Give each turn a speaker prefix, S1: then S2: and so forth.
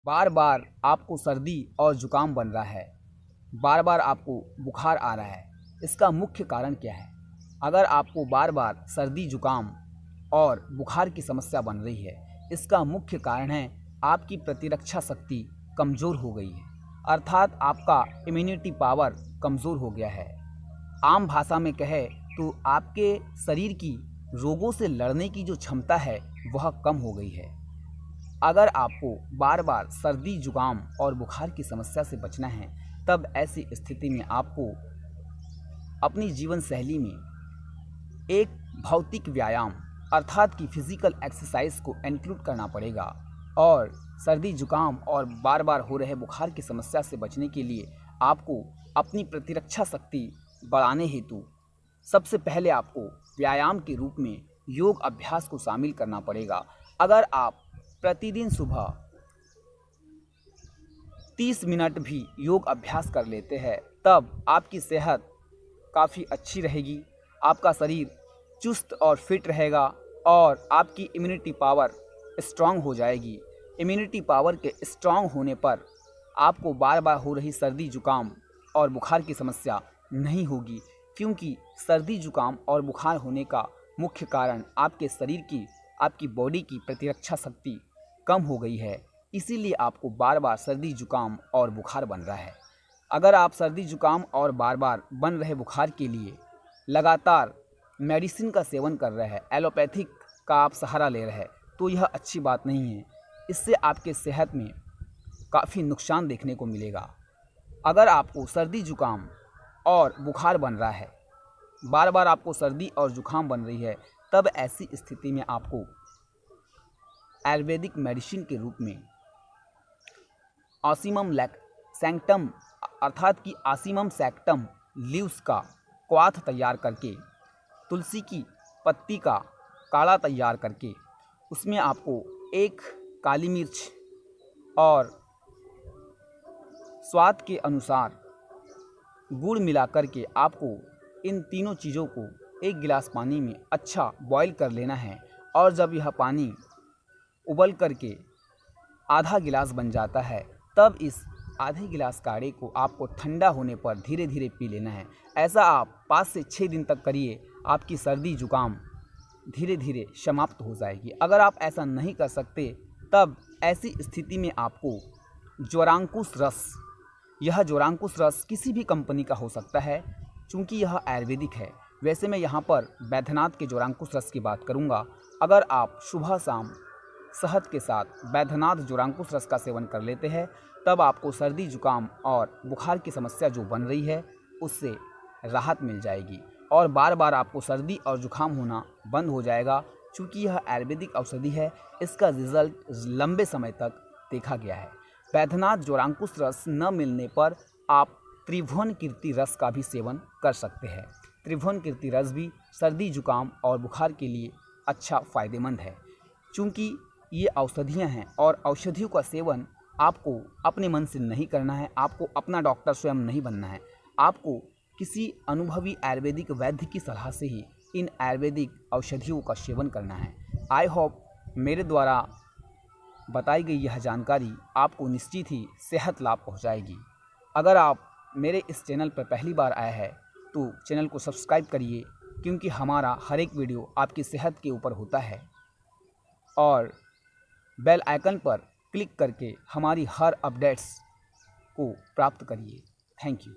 S1: बार बार आपको सर्दी और ज़ुकाम बन रहा है, बार बार आपको बुखार आ रहा है, इसका मुख्य कारण क्या है? अगर आपको बार बार सर्दी ज़ुकाम और बुखार की समस्या बन रही है, इसका मुख्य कारण है आपकी प्रतिरक्षा शक्ति कमज़ोर हो गई है, अर्थात आपका इम्यूनिटी पावर कमज़ोर हो गया है। आम भाषा में कहे तो आपके शरीर की रोगों से लड़ने की जो क्षमता है वह कम हो गई है। अगर आपको बार बार सर्दी जुकाम और बुखार की समस्या से बचना है, तब ऐसी स्थिति में आपको अपनी जीवन शैली में एक भौतिक व्यायाम अर्थात कि फिजिकल एक्सरसाइज को इंक्लूड करना पड़ेगा। और सर्दी जुकाम और बार बार हो रहे बुखार की समस्या से बचने के लिए आपको अपनी प्रतिरक्षा शक्ति बढ़ाने हेतु सबसे पहले आपको व्यायाम के रूप में योग अभ्यास को शामिल करना पड़ेगा। अगर आप प्रतिदिन सुबह 30 मिनट भी योग अभ्यास कर लेते हैं, तब आपकी सेहत काफ़ी अच्छी रहेगी, आपका शरीर चुस्त और फिट रहेगा और आपकी इम्यूनिटी पावर स्ट्रांग हो जाएगी। इम्यूनिटी पावर के स्ट्रांग होने पर आपको बार बार हो रही सर्दी जुकाम और बुखार की समस्या नहीं होगी, क्योंकि सर्दी जुकाम और बुखार होने का मुख्य कारण आपके शरीर की, आपकी बॉडी की प्रतिरक्षा शक्ति कम हो गई है। इसीलिए आपको बार बार सर्दी जुकाम और बुखार बन रहा है। अगर आप सर्दी जुकाम और बार बार बन रहे बुखार के लिए लगातार मेडिसिन का सेवन कर रहे हैं, एलोपैथिक का आप सहारा ले रहे हैं, तो यह अच्छी बात नहीं है। इससे आपके सेहत में काफ़ी नुकसान देखने को मिलेगा। अगर आपको सर्दी जुकाम और बुखार बन रहा है, बार बार आपको सर्दी और जुकाम बन रही है, तब ऐसी स्थिति में आपको आयुर्वेदिक मेडिसिन के रूप में ऑसीमम सैंक्टम अर्थात कि ऑसीमम सैक्टम लीव्स का क्वाथ तैयार करके, तुलसी की पत्ती का काढ़ा तैयार करके, उसमें आपको एक काली मिर्च और स्वाद के अनुसार गुड़ मिला करके आपको इन तीनों चीज़ों को एक गिलास पानी में अच्छा बॉईल कर लेना है। और जब यह पानी उबल करके आधा गिलास बन जाता है, तब इस आधे गिलास काढ़े को आपको ठंडा होने पर धीरे धीरे पी लेना है। ऐसा आप 5 से 6 दिन तक करिए, आपकी सर्दी जुकाम धीरे धीरे समाप्त हो जाएगी। अगर आप ऐसा नहीं कर सकते, तब ऐसी स्थिति में आपको ज्वरांकुश रस, यह ज्वरांकुश रस किसी भी कंपनी का हो सकता है, चूँकि यह आयुर्वेदिक है। वैसे मैं यहाँ पर बैद्यनाथ के ज्वरांकुश रस की बात करूँगा। अगर आप सुबह शाम शहद के साथ बैद्यनाथ ज्वरांकुश रस का सेवन कर लेते हैं, तब आपको सर्दी जुकाम और बुखार की समस्या जो बन रही है उससे राहत मिल जाएगी और बार बार आपको सर्दी और जुकाम होना बंद हो जाएगा। चूँकि यह आयुर्वेदिक औषधि है, इसका रिजल्ट लंबे समय तक देखा गया है। बैद्यनाथ ज्वरांकुश रस न मिलने पर आप त्रिभुवन कीर्ति रस का भी सेवन कर सकते हैं। त्रिभुवन कीर्ति रस भी सर्दी जुकाम और बुखार के लिए अच्छा फ़ायदेमंद है। चूँकि ये औषधियाँ हैं और औषधियों का सेवन आपको अपने मन से नहीं करना है, आपको अपना डॉक्टर स्वयं नहीं बनना है, आपको किसी अनुभवी आयुर्वेदिक वैद्य की सलाह से ही इन आयुर्वेदिक औषधियों का सेवन करना है। आई होप मेरे द्वारा बताई गई यह जानकारी आपको निश्चित ही सेहत लाभ पहुंचाएगी। अगर आप मेरे इस चैनल पर पहली बार आए हैं तो चैनल को सब्सक्राइब करिए, क्योंकि हमारा हर एक वीडियो आपकी सेहत के ऊपर होता है। और बेल आइकन पर क्लिक करके हमारी हर अपडेट्स को प्राप्त करिए। Thank you.